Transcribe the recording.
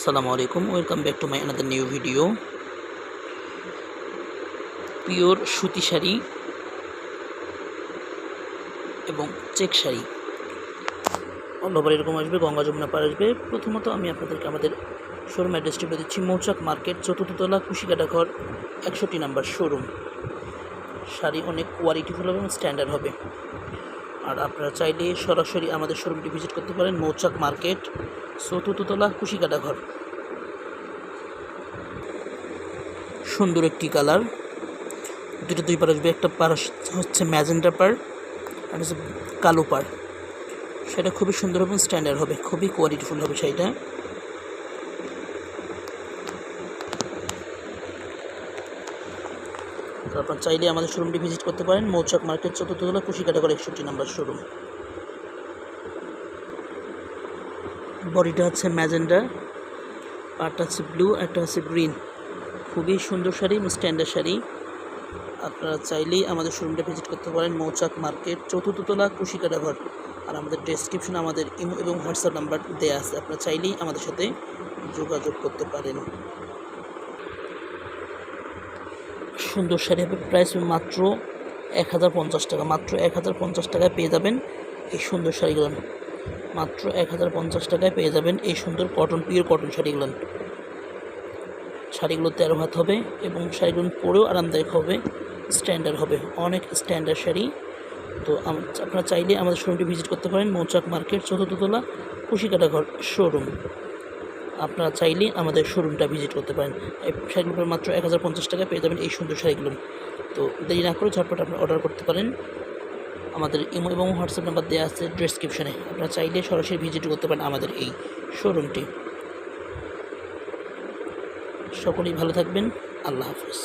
আসসালামু আলাইকুম, welcome back to my another new video. Pure সুতি শাড়ি এবং চেক শাড়ি অল ওভার এরকম আসবে, গঙ্গা যমুনা পার আসবে। প্রথমত আমি আপনাদেরকে আমাদের শোরুম অ্যাড্রেসটি বলে দিচ্ছি। মৌচাক মার্কেট, 4th তলা, কুশিকাটা ঘর, 61 নম্বর শোরুম। শাড়ি অনেক কোয়ালিটিফুল এবং স্ট্যান্ডার্ড হবে। আর আপনারা চাইলে সরাসরি আমাদের শোরুমটি ভিজিট করতে পারেন। মৌচাক মার্কেট, 4th তলা, কুশিকাটা ঘর। সুন্দর একটি কালার, দুই পার আসবে। একটা পার হচ্ছে ম্যাজেন্ডা পার আর হচ্ছে কালো পার। সেটা খুবই সুন্দর এবং স্ট্যান্ডার্ড হবে, খুবই কোয়ালিটিফুল হবে শাড়িটা। তো আপনার চাইলে আমাদের শোরুমটি ভিজিট করতে পারেন। মৌচাক মার্কেট, 4th তলা, কুশিকাটা ঘর, 61 নম্বর শোরুম। বডিটা হচ্ছে ম্যাজেন্ডা, পারটা হচ্ছে ব্লু, একটা হচ্ছে গ্রিন। খুবই সুন্দর শাড়ি, স্ট্যান্ডার্ড শাড়ি। আপনারা চাইলেই আমাদের শোরুমটা ভিজিট করতে পারেন। মৌচাক মার্কেট, 4th তলা, কুশিকাটা ঘর। আর আমাদের ডেসক্রিপশনে আমাদের ইমো এবং হোয়াটসঅ্যাপ নাম্বার দেওয়া আছে, আপনারা চাইলেই আমাদের সাথে যোগাযোগ করতে পারেন। সুন্দর শাড়ি হবে, প্রাইস মাত্র 1050 টাকা। মাত্র 1050 টাকায় পেয়ে যাবেন এই সুন্দর শাড়িগুলো। মাত্র 1050 টাকায় পেয়ে যাবেন এই সুন্দর পিওর কটন শাড়িগুলো। শাড়িগুলো 13 হাত হবে এবং শাড়িগুলো পরেও আরামদায়ক হবে, স্ট্যান্ডার্ড হবে, অনেক স্ট্যান্ডার্ড শাড়ি। তো আপনারা চাইলে আমাদের শোরুমটি ভিজিট করতে পারেন। মৌচাক মার্কেট, 4th তলা, কুশিকাটা ঘর শোরুম। আপনারা চাইলে আমাদের শোরুমটা ভিজিট করতে পারেন। এই শাড়িগুলো মাত্র 1050 টাকায় পেয়ে যাবেন এই সুন্দর শাড়িগুলো। তো দেরি না করে ঝটপট আপনারা অর্ডার করতে পারেন। আমাদের ইমো এবং হোয়াটসঅ্যাপ নাম্বার দেওয়া আছে ডেসক্রিপশনে, আপনারা চাইলে সরাসরি ভিজিট করতে পারেন আমাদের এই শোরুমটি। সকলেই ভালো থাকবেন, আল্লাহ হাফেজ।